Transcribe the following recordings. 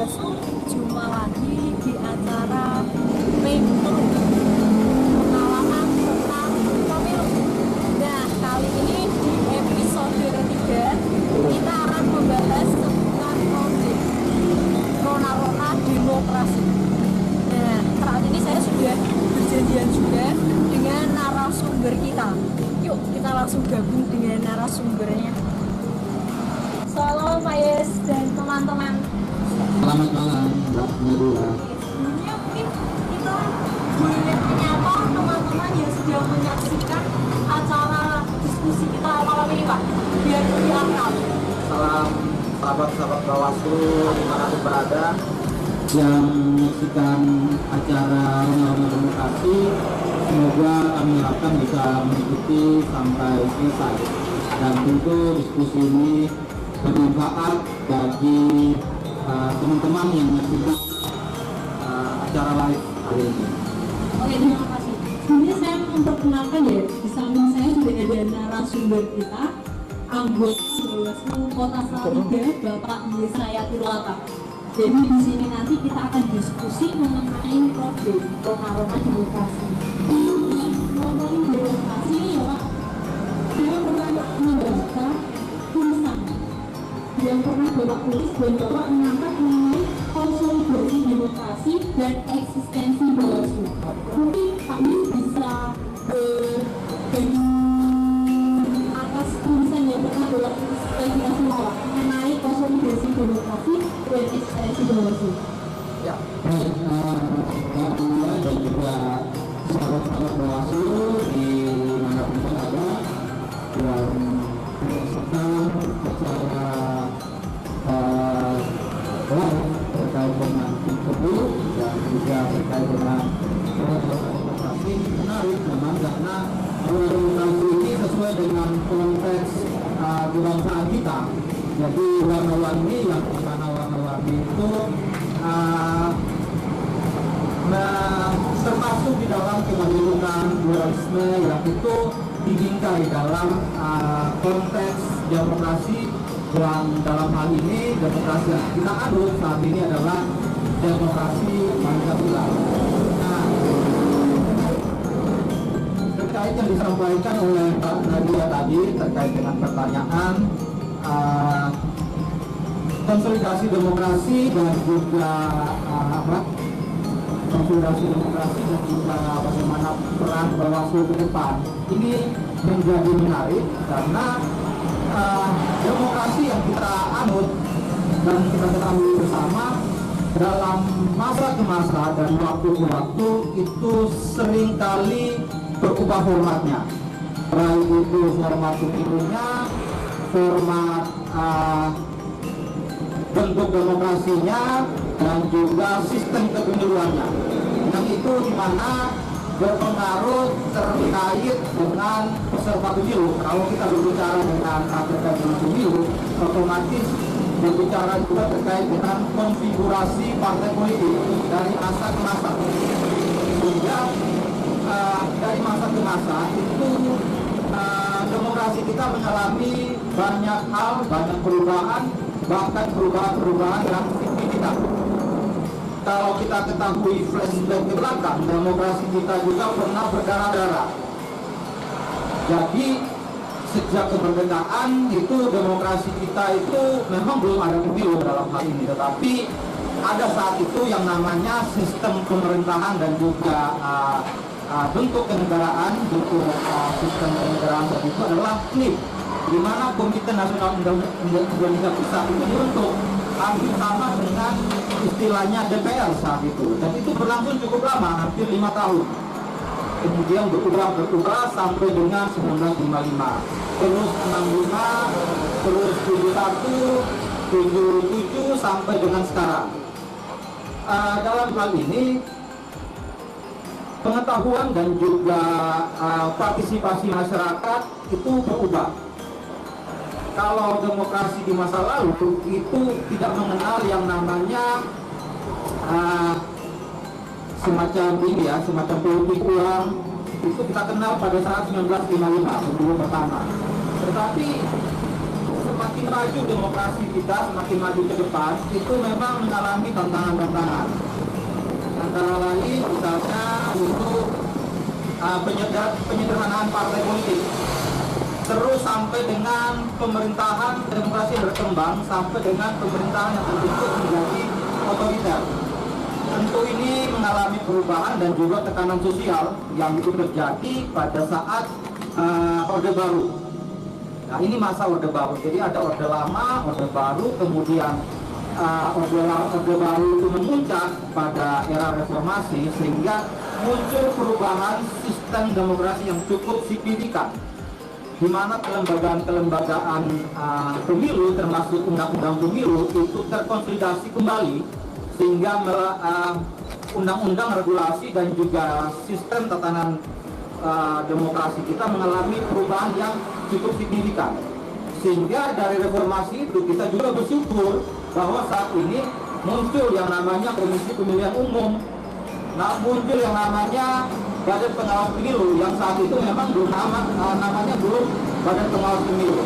Bawaslu, jumpa lagi di acara Minggu pengalaman tentang pemilu. Nah, kali ini di episode ketiga kita akan membahas seputar project Rona Demokrasi. Nah, saat ini saya sudah berjanjian juga dengan narasumber kita. Yuk kita langsung gabung dengan narasumbernya. Halo Pak Yes dan teman-teman. Selamat malam Mbak Nadira. Sebelumnya mungkin kita menyapa teman-teman yang sedang menyaksikan acara diskusi kita malam ini Pak, biar lebih akrab. Salam sahabat-sahabat Bawaslu dimanapun berada yang menyaksikan acara Rona Demokrasi. Semoga kami harapkan bisa mengikuti sampai selesai. Dan tentu diskusi ini bermanfaat bagi teman-teman yang menyaksikan acara live hari ini. Oke, terima kasih. Sebelumnya saya memperkenalkan ya, di samping saya sudah ada narasumber kita, anggota Bawaslu Kota Salatiga, Bapak Yesaya Lata. Jadi di sini nanti kita akan diskusi mengenai problem Rona Demokrasi. Ngomongin demokrasi ya Pak, saya pernah membaca tulisan yang pernah Bapak tulis dan Bapak mengangkat mengenai konsolidasi demokrasi dan eksistensi Bawaslu. Mungkin Pak Yus bisa berbagi atas tulisan yang pernah Bapak tulis mengenai konsolidasi demokrasi dan eksistensi Bawaslu. Ya, dan juga sahabat-sahabat Bawaslu di manapun berada yang sedang secara terkait dengan tersebut dan juga terkait dengan demokrasi menarik memang karena demokrasi ini sesuai dengan konteks kebangsaan kita. Jadi warna-warni yang mana warna-warni itu termasuk di dalam kemandirian pluralisme yang itu dibingkai dalam konteks demokrasi yang dalam hal ini demokrasi yang kita aduk saat ini adalah demokrasi Pancasila. Nah, terkait yang disampaikan oleh Pak Nadia tadi terkait dengan pertanyaan konsolidasi demokrasi dan juga konsolidasi demokrasi dan juga bagaimana peran Bawaslu ke depan ini menjadi menarik karena demokrasi yang kita anut dan kita ketahui bersama dalam masa ke masa dan waktu ke waktu itu seringkali berubah formatnya, baik itu format pemilunya, format bentuk demokrasinya dan juga sistem kepemiluannya, yang itu dimana berpengaruh terkait dengan peserta pemilu. Kalau kita berbicara dengan terkait dengan pemilu, otomatis berbicara juga terkait dengan konfigurasi partai politik dari masa ke masa. Sehingga dari masa ke masa itu demokrasi kita mengalami banyak hal, banyak perubahan, bahkan perubahan-perubahan yang signifikan. Kalau kita ketahui flashback ke belakang, demokrasi kita juga pernah berdarah-darah. Jadi sejak kemerdekaan itu demokrasi kita itu memang belum ada pemilu dalam hal ini, tetapi ada saat itu yang namanya sistem pemerintahan dan juga bentuk kenegaraan, bentuk sistem kenegaraan itu adalah KNIP, di mana Komite Nasional Indonesia Pusat itu dibentuk hampir sama dengan istilahnya DPR saat itu, dan itu berlangsung cukup lama, hampir 5 tahun. Kemudian berubah sampai dengan 1955, terus 65, terus 71, 77 sampai dengan sekarang. Dalam hal ini pengetahuan dan juga partisipasi masyarakat itu berubah. Kalau demokrasi di masa lalu itu tidak mengenal yang namanya semacam ini ya, semacam politik uang, itu kita kenal pada saat 1955 pemilu pertama. Tetapi semakin maju demokrasi kita, semakin maju ke depan, itu memang mengalami tantangan-tantangan. Antara lain misalnya untuk penyederhanaan partai politik, terus sampai dengan pemerintahan demokrasi yang berkembang, sampai dengan pemerintahan yang terbentuk menjadi otoriter. Tentu ini mengalami perubahan dan juga tekanan sosial yang itu terjadi pada saat Orde Baru. Nah, ini masa Orde Baru, jadi ada Orde Lama, Orde Baru, kemudian Orde Baru itu memuncak pada era reformasi, sehingga muncul perubahan sistem demokrasi yang cukup signifikan, di mana kelembagaan pemilu, termasuk undang-undang pemilu, itu terkonsolidasi kembali, sehingga undang-undang, regulasi, dan juga sistem tatanan demokrasi kita mengalami perubahan yang cukup signifikan. Sehingga dari reformasi itu kita juga bersyukur bahwa saat ini muncul yang namanya Komisi Pemilihan Umum, muncul yang namanya Badan Pengawas Pemilu, yang saat itu memang belum namanya belum Badan Pengawas Pemilu.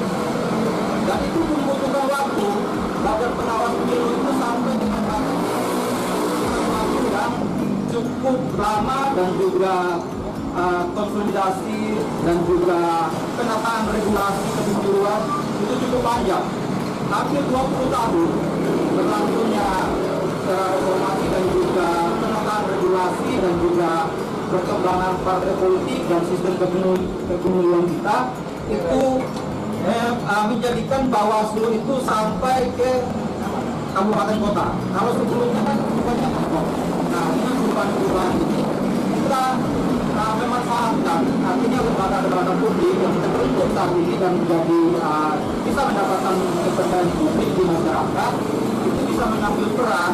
Dan itu membutuhkan waktu. Badan Pengawas Pemilu itu sampai dengan waktu yang cukup lama, dan juga konsolidasi dan juga penataan regulasi kepemiluan itu cukup panjang, hampir 20 tahun berlangsungnya reformasi dan juga penataan regulasi dan juga perkembangan partai politik dan sistem kepemiluan kita itu menjadikan Bawaslu itu sampai ke kabupaten kota. Kalau sebelumnya kan bukannya kok. Nah, dengan perubahan-perubahan ini kita memanfaatkan, artinya lembaga-lembaga publik yang terbentuk saat ini dan menjadi bisa mendapatkan kepercayaan publik di masyarakat, itu bisa mengambil peran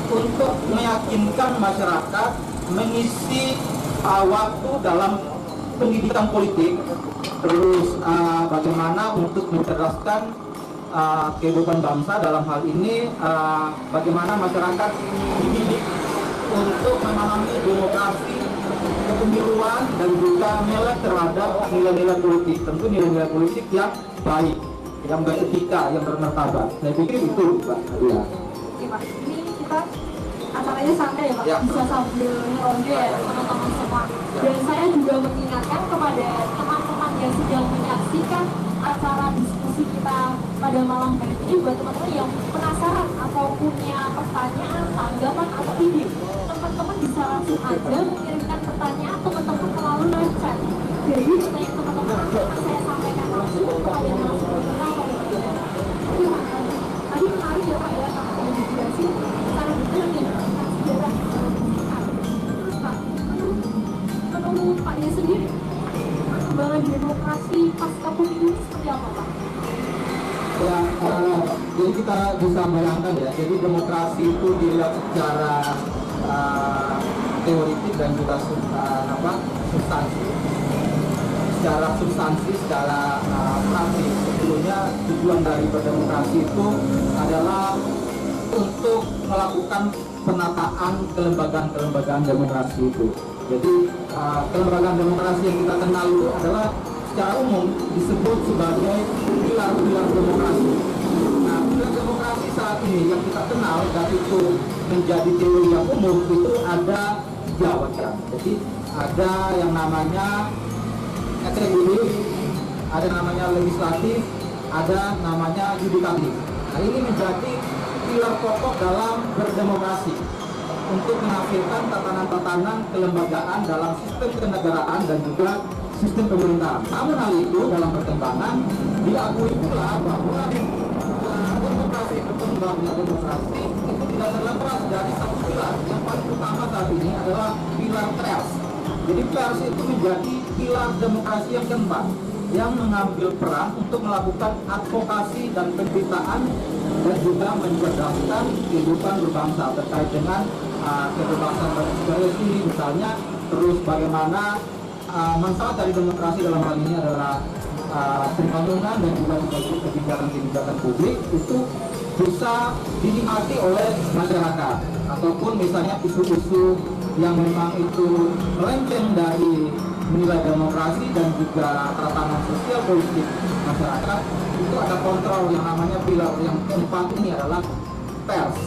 untuk meyakinkan masyarakat mengisi waktu dalam pendidikan politik, terus bagaimana untuk mencerdaskan kehidupan bangsa. Dalam hal ini bagaimana masyarakat dididik untuk memahami demokrasi, kepemiluan, dan juga melek terhadap nilai-nilai politik, tentu nilai-nilai politik yang baik, yang beretika, yang bermartabat. Saya pikir itu, Pak. Ya. Oke, Pak. Ini kita acaranya santai ya, Pak. Ya. Bisa sambil ronde ya, teman-teman semua. Dan saya juga mengingatkan kepada teman-teman yang sedang menyaksikan acara diskusi kita pada malam hari ini, buat teman-teman yang penasaran atau punya pertanyaan, tanggapan, atau ide, teman-teman bisa langsung aja mengirimkan pertanyaan teman-teman melalui live chat. Jadi pertanyaan teman-teman akan saya sampaikan langsung kepada narasumber kita. Tadi menarik ya Pak ya, kalau dijelasin secara detail nih tentang sejarah kita. Terus Pak, menurut Pak Dia sendiri, perkembangan demokrasi pasca pemilu seperti apa Pak? Ya, jadi kita bisa bayangkan ya, jadi demokrasi itu dilihat secara teoritik dan juga substansi. Secara substansi, secara praktis, sebetulnya tujuan dari berdemokrasi itu adalah untuk melakukan penataan kelembagaan demokrasi itu. Jadi kelembagaan demokrasi yang kita kenal itu adalah secara umum disebut sebagai pilar-pilar demokrasi. Nah, pilar demokrasi saat ini yang kita kenal dan itu menjadi teori yang umum itu ada 3. Jadi ada yang namanya eksekutif, ada namanya legislatif, ada namanya yudikatif. Nah, ini menjadi pilar pokok dalam berdemokrasi untuk menghasilkan tatanan-tatanan kelembagaan dalam sistem kenegaraan dan juga sistem pemerintahan. Namun hal itu dalam perkembangan diakui pula bahwa demokrasi berkembangnya demokrasi itu tidak terlepas dari satu pilar yang paling utama saat ini adalah pilar pers. Jadi pers itu menjadi pilar demokrasi yang keempat yang mengambil peran untuk melakukan advokasi dan pemberitaan dan juga mencerdaskan kehidupan berbangsa terkait dengan kebebasan berekspresi misalnya, terus bagaimana manfaat dari demokrasi dalam hal ini adalah pembangunan dan juga kebijakan-kebijakan publik itu bisa dinikmati oleh masyarakat, ataupun misalnya isu-isu yang memang itu melenceng dari nilai demokrasi dan juga tatanan sosial politik masyarakat, itu ada kontrol yang namanya pilar yang keempat ini adalah pers.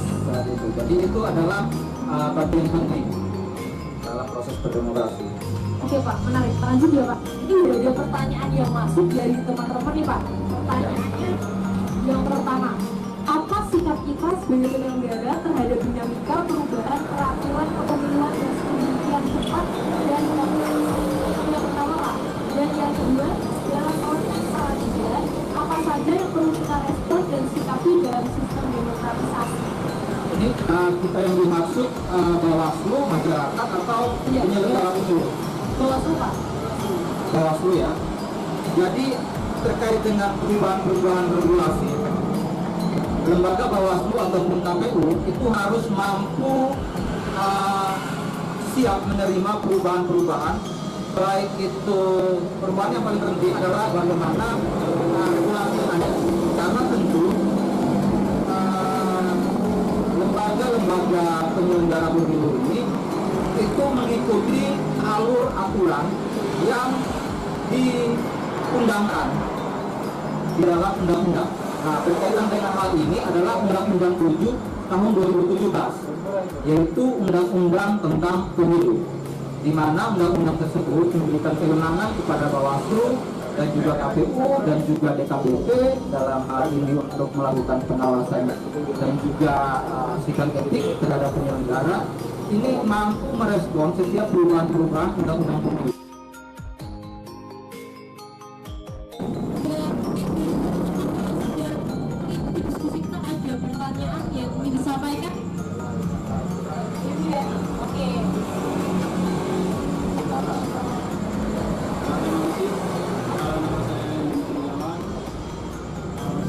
Jadi itu adalah bagian penting dalam proses berdemokrasi. Oke Pak, menarik. Lanjut ya Pak. Ini udah ada pertanyaan yang masuk dari teman-teman nih Pak. Pertanyaannya yang pertama, apa sikap kita sebagai penyelenggara terhadap dinamika perubahan peraturan kepemiluan yang sedemikian cepat dan yang pertama Pak. Dan yang kedua, dalam konteks salah tiga, apa saja yang perlu kita respon dan sikapi dalam sistem demokratisasi? Ini kita yang dimaksud Bawaslu, masyarakat atau penyelenggara pemilu? Bawaslu Pak. Bawaslu ya. Jadi terkait dengan perubahan regulasi, lembaga Bawaslu ataupun KPU itu harus mampu siap menerima perubahan-perubahan, baik itu perubahan yang paling penting adalah bagaimana regulasi yang ada, karena tentu lembaga penyelenggara pemilu ini itu mengikuti alur aturan yang diundangkan di dalam undang-undang. Nah, berkaitan dengan hal ini adalah Undang-Undang 7 tahun 2017, yaitu Undang-Undang tentang Pemilu, di mana undang-undang tersebut memberikan kewenangan kepada Bawaslu dan juga KPU dan juga DKPP dalam hal ini untuk melakukan pengawasan dan juga sikap etik terhadap penyelenggara. Ini mampu merespon setiap perubahan-perubahan undang-undang pemilu. Diskusi kita ada pertanyaan yang ingin disampaikan? Oke.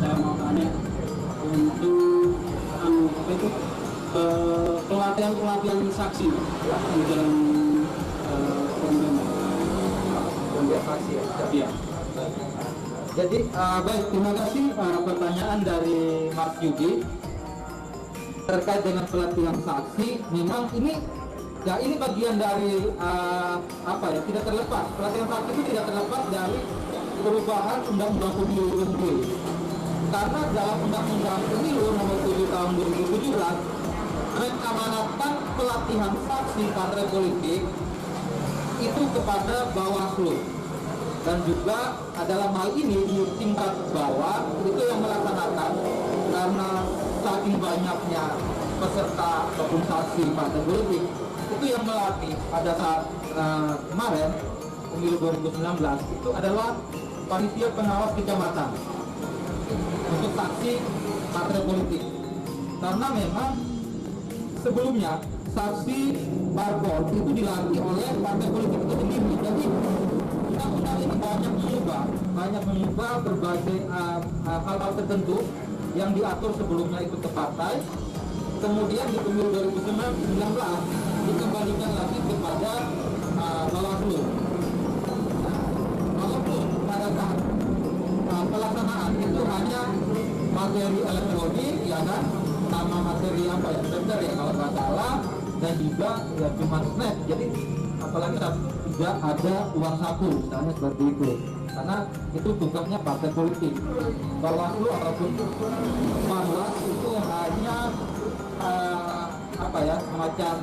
Saya mau tanya untuk apa itu pelatihan saksi di dalam Pemilihan saksi ya. Iya. Jadi baik, terima kasih pertanyaan dari Mas Yugi terkait dengan pelatihan saksi. Memang ini ya ini bagian dari apa ya, tidak terlepas, pelatihan saksi itu tidak terlepas dari perubahan undang-undang pemilu itu sendiri. Karena dalam undang-undang pemilu nomor 7 tahun 2017 mengamanatkan pelatihan saksi partai politik itu kepada Bawaslu, dan juga dalam hal ini di tingkat bawah itu yang melaksanakan, karena saking banyaknya peserta ataupun saksi partai politik itu yang melatih pada saat kemarin pemilu 2019 itu adalah panitia pengawas kecamatan untuk saksi partai politik, karena memang sebelumnya saksi parpol itu dilatih oleh partai politik itu sendiri. Jadi undang-undang ini banyak mengubah berbagai hal-hal tertentu yang diatur sebelumnya itu ke partai, kemudian di pemilu 2019 dikembalikan lagi kepada Bawaslu. Walaupun pada saat pelaksanaan itu hanya materi elektronik, ya kan, sama materi apa ya, sender ya kalau nggak salah, dan juga ya cuma snap. Jadi apalagi tidak ada uang saku, misalnya seperti itu, karena itu tugasnya partai politik. Bawaslu ataupun Panwas itu hanya apa ya, semacam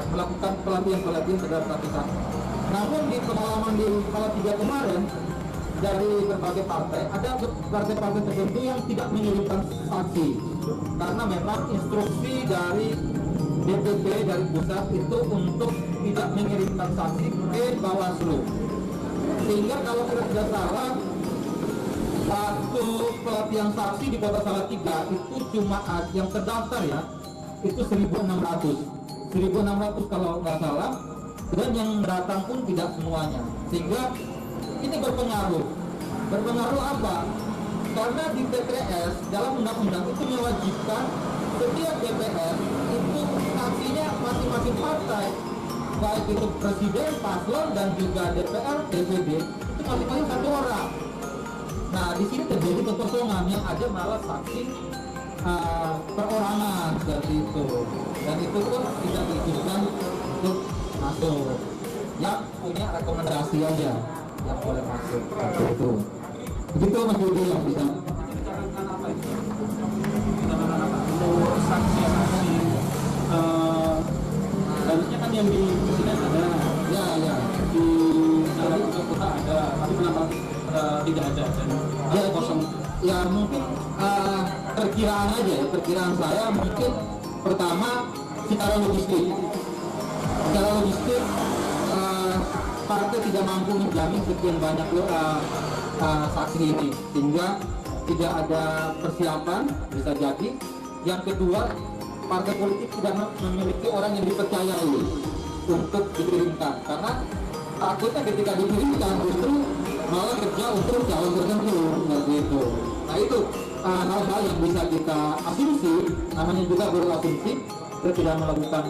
melakukan pelatihan terhadap saksi. Namun di pengalaman di Salatiga kemarin, dari berbagai partai, ada partai-partai tertentu yang tidak mengirimkan saksi karena memang instruksi dari DPP dari pusat itu untuk tidak mengirimkan saksi ke Bawaslu. Sehingga kalau kita tidak salah, waktu pelatihan saksi di Kota Salatiga itu cuma yang terdaftar ya, itu 1.600 kalau nggak salah, dan yang datang pun tidak semuanya. Sehingga ini berpengaruh apa? Karena di TPS dalam undang-undang itu mewajibkan setiap DPR itu saksinya masing-masing partai, baik itu presiden, paslon, dan juga DPR, DPD itu masing-masing satu orang. Nah, di sini terjadi kekosongan yang ada malah saksi perorangan seperti itu, dan itu pun tidak diizinkan untuk masuk. Yang punya rekomendasi aja yang boleh masuk seperti itu. Begitu Mas Budi yang bisa. Bicarakan apa itu? Bicarakan apa? Untuk saksi-saksi harusnya kan yang di presiden ada, Ya. di dalam kota ada, tapi kenapa tidak ada dan Ya, kosong? ya mungkin perkiraan aja ya, perkiraan saya mungkin pertama secara logistik. Secara logistik partai tidak mampu menjamin sekian banyak saksi ini, sehingga tidak ada persiapan bisa jadi. Yang kedua, partai politik tidak memiliki orang yang dipercayai untuk dikirimkan, karena takutnya ketika dikirimkan justru malah kerja untuk calon tertentu seperti itu. Nah itu hal-hal yang bisa kita asumsi, namanya juga berasumsi, kita tidak melakukan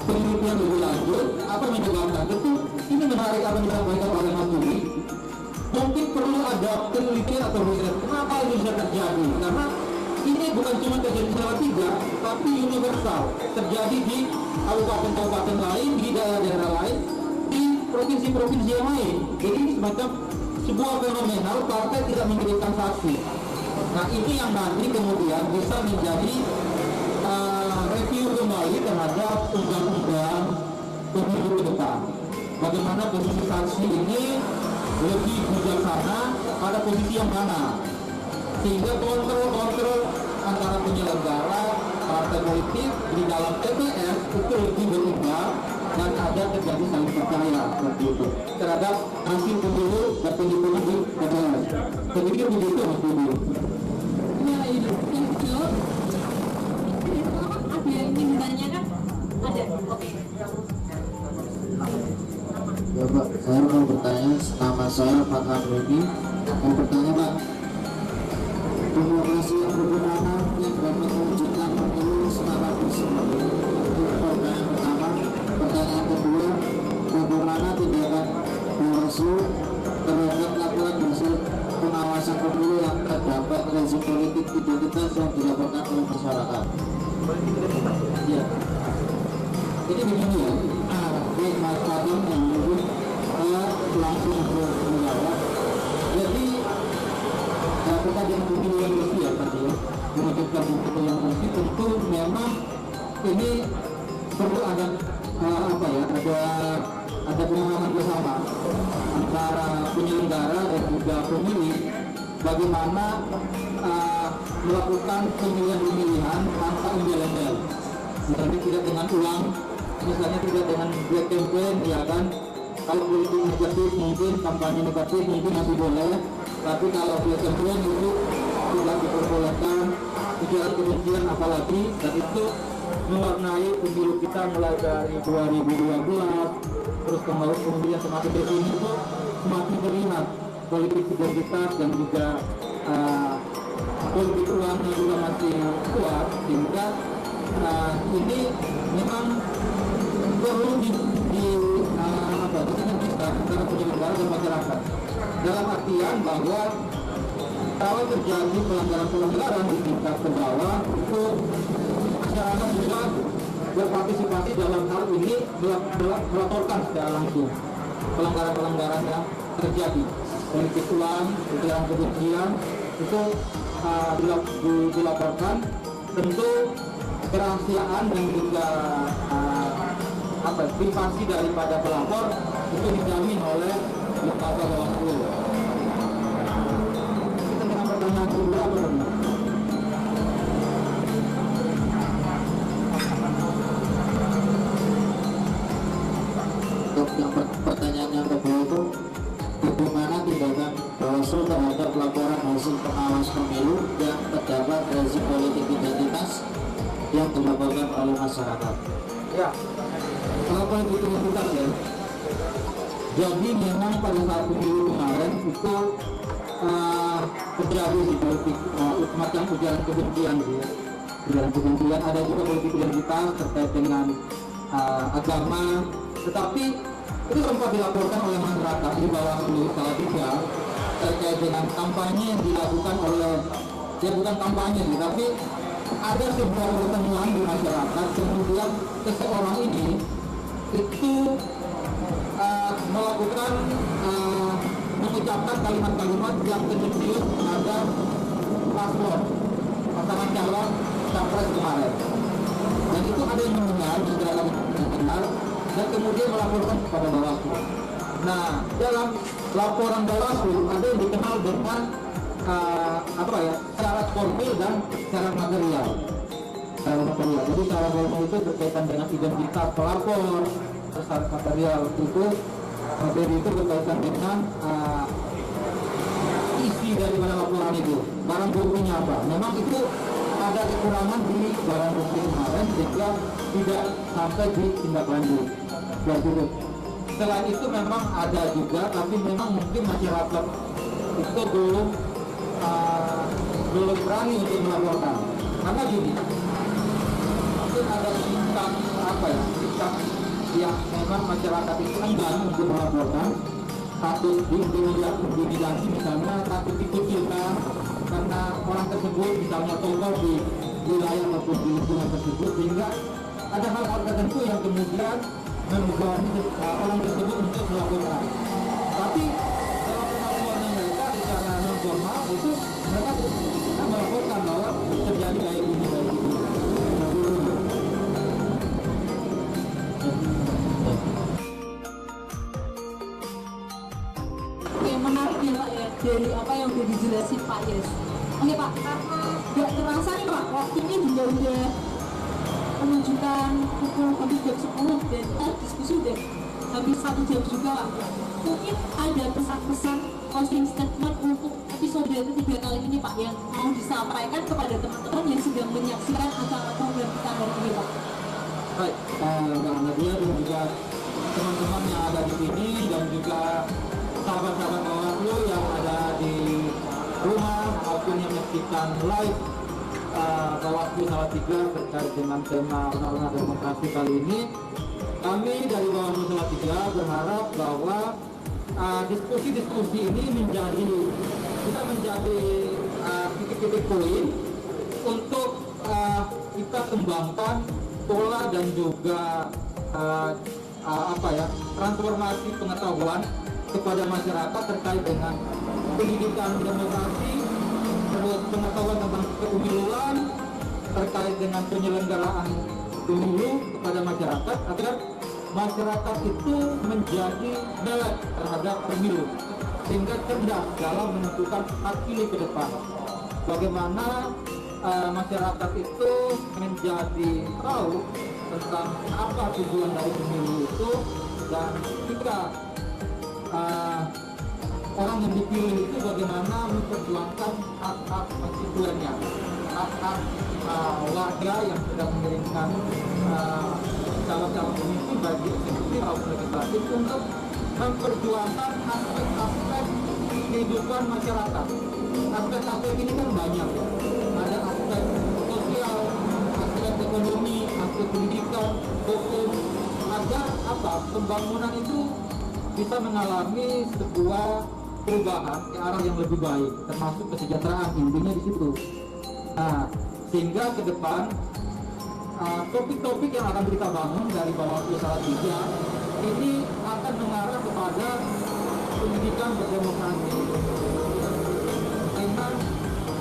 penelitian lebih lanjut. Apa menyebabkan? Tentu ini menarik apa yang disampaikan oleh Mas Budi. Mungkin perlu ada penelitian atau riset kenapa ini bisa terjadi, karena ini bukan cuma terjadi di Salatiga, tapi universal, terjadi di kabupaten-kabupaten lain, di daerah-daerah lain, di provinsi-provinsi yang lain. Jadi ini semacam sebuah fenomenal partai tidak mengirimkan saksi. Nah ini yang nanti kemudian bisa menjadi review kembali terhadap undang-undang pemilu ke depan. Bagaimana posisi saksi ini lebih bijaksana pada posisi yang mana, sehingga kontrol antara penyelenggara partai politik di dalam TPS itu lebih berimbang dan ada terjadi saling percaya seperti itu terhadap hasil pemilu dan penghitungan di TPS. Saya pikir begitu Mas Budi. Ya itu ada yang ingin ditanyakan? Ada, oke. Ya Pak, saya mau bertanya, nama saya Pak Arwedi. Mau bertanya Pak, demokrasi yang berbenah yang dapat mewujudkan pemilu secara bersih. Itu pertanyaan pertama. Pertanyaan kedua, bagaimana tindakan Bawaslu terhadap laporan hasil pengawasan pemilu yang terdapat rezim politik identitas yang dilaporkan oleh masyarakat? Ya. Jadi begini ya, baik Mas Fadil yang dulu langsung menjawab. Jadi terkait dengan pemilu yang bersih ya tadi ya, mewujudkan pemilu yang bersih tentu memang ini perlu ada ada pemahaman bersama antara penyelenggara dan juga pemilih bagaimana melakukan pemilihan tanpa embel-embel, misalnya tidak dengan uang, misalnya tidak dengan black campaign, ya kan. Kalau politik negatif mungkin, kampanye negatif mungkin masih boleh, tapi kalau black campaign itu tidak diperbolehkan, ujaran kebencian apalagi, dan itu mewarnai pemilu kita mulai dari 2012 terus kemudian semakin kesini itu semakin terlihat politik identitas dan juga politik uangnya juga masih kuat, sehingga ini memang perlu disinergikan antara penyelenggara dan masyarakat, dalam artian bahwa kalau terjadi pelanggaran di tingkat ke bawah itu masyarakat juga berpartisipasi dalam hal ini, melaporkan secara langsung pelanggaran-pelanggaran yang terjadi, politik uang, ujaran kebencian itu dilaporkan. Tentu kerahasiaan dan juga privasi daripada pelapor itu dijamin oleh lembaga Bawaslu. Kita dengan pertanyaan kedua apa benar? Untuk yang pertanyaan yang kedua itu, bagaimana tindakan Bawaslu terhadap laporan hasil pengawas pemilu yang terdapat rezim politik identitas yang dilaporkan oleh masyarakat? Ya, kalau politik identitas ya. Jadi memang pada saat pemilu kemarin itu terjadi di politik macam ujaran kebencian gitu ya. Ujaran kebencian, ada juga politik identitas terkait dengan agama, tetapi itu sempat dilaporkan oleh masyarakat di bawah Salatiga terkait dengan kampanye yang dilakukan oleh, ya bukan kampanye sih, tapi ada sebuah pertemuan di masyarakat, kemudian seseorang ini itu melakukan mengucapkan kalimat-kalimat yang tendensius terhadap paslon pasangan calon capres kemarin. Dan itu ada yang mendengar di dalam internal dan kemudian melaporkan kepada Bawaslu. Nah, dalam laporan Bawaslu ada yang dikenal dengan syarat formil dan syarat material. Jadi syarat formil itu berkaitan dengan identitas pelapor, syarat material itu materi itu berkaitan dengan isi daripada laporan itu, barang buktinya apa. Memang itu ada kekurangan di barang bukti kemarin sehingga tidak sampai ditindaklanjut. Selain itu memang ada juga, tapi memang mungkin masyarakat itu belum berani untuk melaporkan. Karena gini, mungkin ada sikap yang memang masyarakat itu enggan untuk melaporkan, takut diintimidasi, misalnya takut dikucilkan karena orang tersebut misalnya tokoh di wilayah maupun di lingkungan tersebut, sehingga ada hal-hal tertentu yang kemudian membuat orang tersebut untuk melaporkan. Tapi dalam pengakuan mereka secara non formal itu mereka tidak melaporkan bahwa terjadi kayak ini kayak gitu. Oke, menarik ya Pak ya, dari apa yang sudah dijelasin Pak Yes. Oke Pak, karena gak terasa nih Pak, waktunya juga udah menunjukkan pukul habis jam 10 dan kita diskusi udah habis 1 jam juga Pak. Mungkin ada pesan-pesan closing statement untuk episode ketiga kali ini Pak yang mau disampaikan kepada teman-teman yang sedang menyaksikan acara program kita hari ini Pak. Baik, Mbak Nadia dan juga teman-teman yang ada di sini dan juga sahabat-sahabat Bawaslu yang ada di rumah maupun yang menyaksikan live Bawaslu Salatiga terkait dengan tema undang-undang demokrasi kali ini. Kami dari Bawaslu Salatiga berharap bahwa diskusi-diskusi ini bisa menjadi titik-titik poin untuk kita kembangkan pola dan juga transformasi pengetahuan kepada masyarakat terkait dengan pendidikan demokrasi, terus pengetahuan tentang kepemiluan, terkait dengan penyelenggaraan pemilu kepada masyarakat agar masyarakat itu menjadi melek terhadap pemilu sehingga cerdas dalam menentukan hak pilih ke depan. Bagaimana masyarakat itu menjadi tahu tentang apa tujuan dari pemilu itu, dan jika orang yang dipilih itu bagaimana memperjuangkan hak-hak konstituennya, hak-hak warga yang sudah mengirimkan calon-calon pemimpin bagi eksekutif maupun legislatif untuk memperjuangkan aspek-aspek kehidupan masyarakat. Aspek-aspek ini kan banyak, ada aspek sosial, aspek ekonomi, aspek pendidikan, hukum, agar pembangunan itu bisa mengalami sebuah perubahan ke arah yang lebih baik, termasuk kesejahteraan, intinya di situ. Nah, sehingga ke depan topik-topik yang akan kita bangun dari Bawaslu Salatiga ini akan mengarah kepada pendidikan berdemokrasi dengan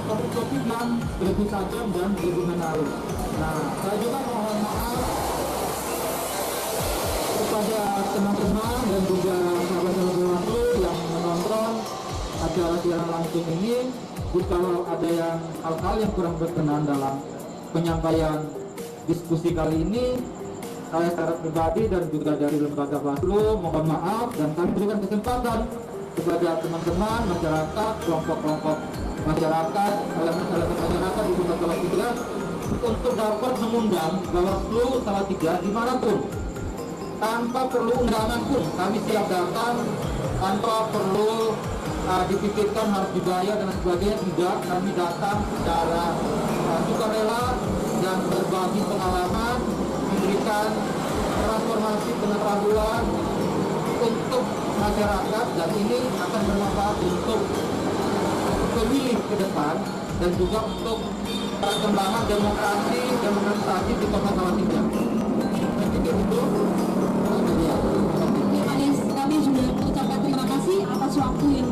topik-topik yang lebih tajam dan lebih menarik. Nah, saya juga mohon maaf kepada teman-teman dan juga sahabat-sahabat Bawaslu yang menonton acara siaran langsung ini. Jika ada hal-hal yang kurang berkenan dalam penyampaian diskusi kali ini, saya secara pribadi dan juga dari lembaga Bawaslu mohon maaf, dan kami berikan kesempatan kepada teman-teman masyarakat, kelompok-kelompok masyarakat, elemen-elemen masyarakat di Kota Salatiga untuk dapat mengundang Bawaslu Salatiga dimanapun, tanpa perlu undangan pun kami siap datang, tanpa perlu dipikirkan harus dibayar dan sebagainya. Tidak, kami datang secara sukarela dan berbagi pengalaman, memberikan transformasi pengetahuan untuk masyarakat, dan ini akan bermanfaat untuk pemilih ke depan dan juga untuk perkembangan demokratisasi di Kota Salatiga. Jadi itu. Kami juga mengucapkan terima kasih atas waktu yang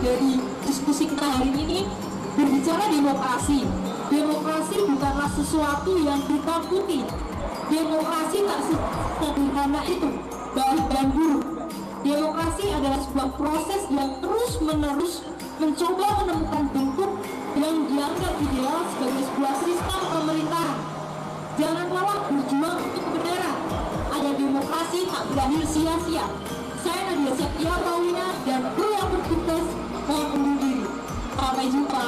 dari diskusi kita hari ini berbicara demokrasi. Demokrasi bukanlah sesuatu yang ditakuti. Demokrasi tak sederhana itu, baik dan buruk. Demokrasi adalah sebuah proses yang terus-menerus mencoba menemukan bentuk yang dianggap ideal sebagai sebuah sistem pemerintahan. Jangan lelah berjuang untuk kebenaran. Agar demokrasi tak berakhir sia-sia. Saya Nadia Septia Paulina dan kru yang bertugas mohon undur diri. Sampai jumpa.